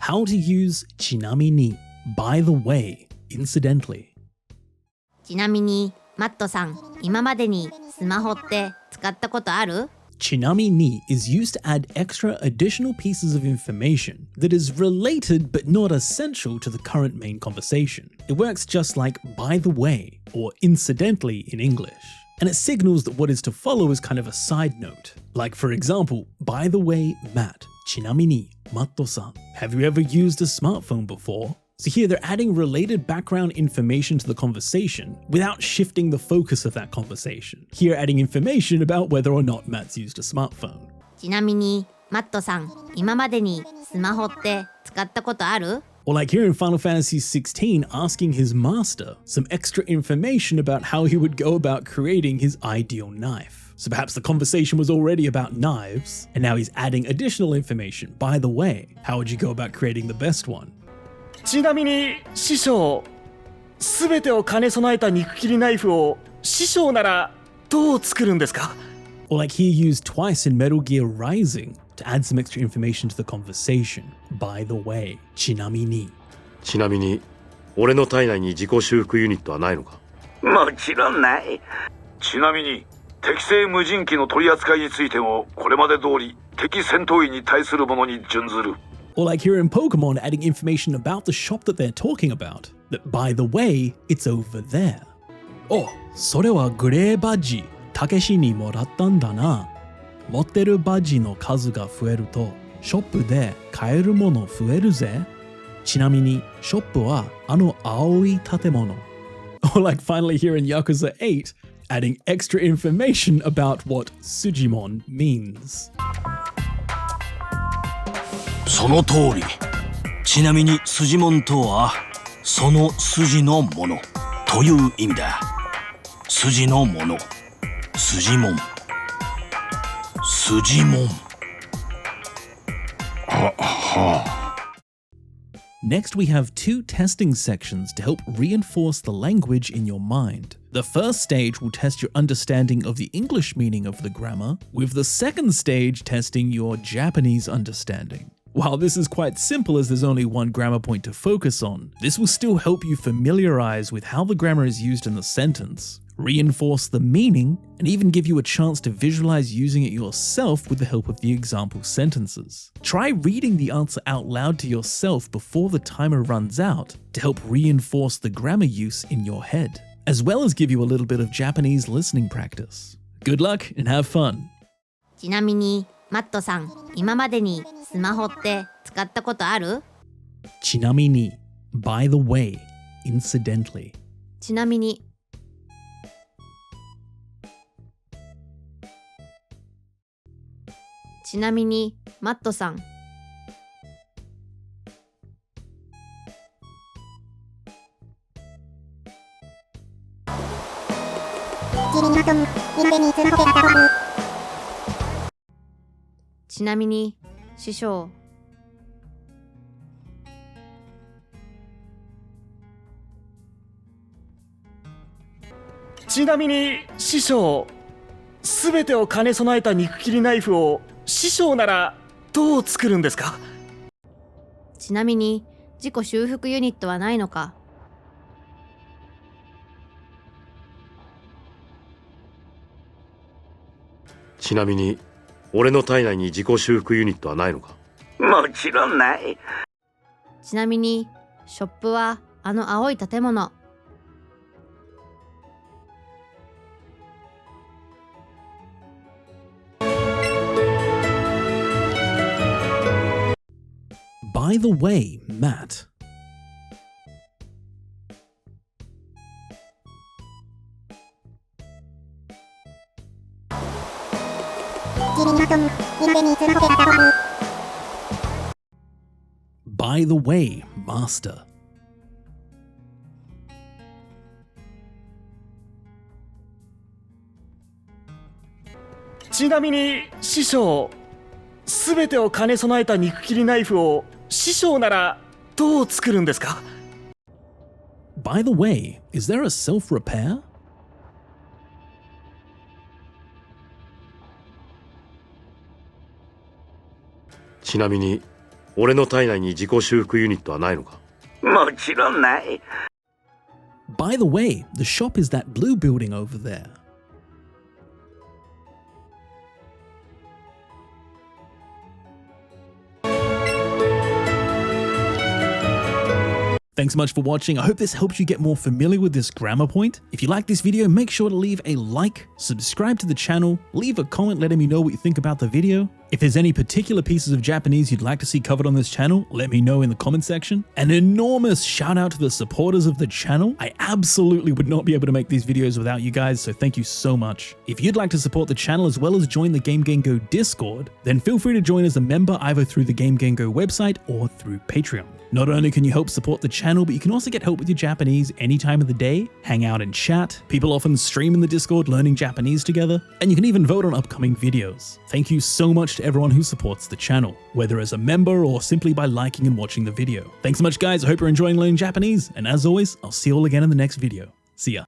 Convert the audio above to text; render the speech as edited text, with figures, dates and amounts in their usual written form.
How to use ちなみに by the way, incidentally. ちなみに、マットさん、今までにスマホって使ったことある？ ちなみに is used to add extra additional pieces of information that is related but not essential to the current main conversation. It works just like by the way or incidentally in English. And it signals that what is to follow is kind of a side note. Like for example, by the way, Matt, ちなみに Matto-san, have you ever used a smartphone before? So here they're adding related background information to the conversation without shifting the focus of that conversation. Here adding information about whether or not Matt's used a smartphone. ちなみに、マットさん、今までにスマホって使ったことある？ Or like here in Final Fantasy XVI asking his master some extra information about how he would go about creating his ideal knife. So perhaps the conversation was already about knives, and now he's adding additional information. By the way, how would you go about creating the best one? ちなみに師匠、すべてを兼ね備えた肉切りナイフを師匠ならどう作るんですか？ Or like here used twice in Metal Gear Rising to add some extra information to the conversation. By the way, ちなみに。ちなみに、俺の体内に自己修復ユニットはないのか？もちろんない。ちなみに、適正無人機の取り扱いについてもこれまで通り敵戦闘員に対するものに準ずる。Or like here in Pokemon adding information about the shop that they're talking about. That by the way, it's over there. お、それはグレーバッジ、たけしにもらったんだな。持ってるバッジの数が増えると、ショップで買えるもの増えるぜ。ちなみに、ショップはあの青い建物。Or like finally here in Yakuza 8, adding extra information about what Sujimon means. その通り。ちなみに筋紋とはその筋のものという意味だ。筋のもの、筋紋、筋紋。はは。Next, we have two testing sections to help reinforce the language in your mind. The first stage will test your understanding of the English meaning of the grammar, with the second stage testing your Japanese understanding. While this is quite simple as there's only one grammar point to focus on, this will still help you familiarize with how the grammar is used in the sentence, reinforce the meaning, and even give you a chance to visualize using it yourself with the help of the example sentences. Try reading the answer out loud to yourself before the timer runs out to help reinforce the grammar use in your head, as well as give you a little bit of Japanese listening practice. Good luck and have fun! ちなみに、マットさん、今までにスマホって使ったことある？ちなみに by the way, incidentally. ちなみに。ちなみに、マットさん。ちなみに、師匠。ちなみに師匠、すべてを兼ね備えた肉切りナイフを師匠ならどう作るんですか？ちなみに、自己修復ユニットはないのか？ちなみに、俺の体内に自己修復ユニットはないのか？もちろんない。ちなみに、ショップはあの青い建物。By the way, Matt. 'By the way, Master. ちなみに師匠、すべてを兼ね備えた肉切りナイフを師匠ならどう作るんですか？ By the way, is there a self-repair? ちなみに、俺の体内に自己修復ユニットはないのか？もちろんない。 By the way, the shop is that blue building over there. Thanks so much for watching. I hope this helps you get more familiar with this grammar point. If you like this video, make sure to leave a like, subscribe to the channel, leave a comment letting me know what you think about the video. If there's any particular pieces of Japanese you'd like to see covered on this channel, let me know in the comment section. An enormous shout out to the supporters of the channel. I absolutely would not be able to make these videos without you guys, so thank you so much. If you'd like to support the channel as well as join the Game Go Discord, then feel free to join as a member either through the Game Go website or through Patreon. Not only can you help support the channel, but you can also get help with your Japanese any time of the day, hang out and chat. People often stream in the Discord learning Japanese together, and you can even vote on upcoming videos. Thank you so much to everyone who supports the channel, whether as a member or simply by liking and watching the video. Thanks so much guys, I hope you're enjoying learning Japanese, and as always, I'll see you all again in the next video. See ya.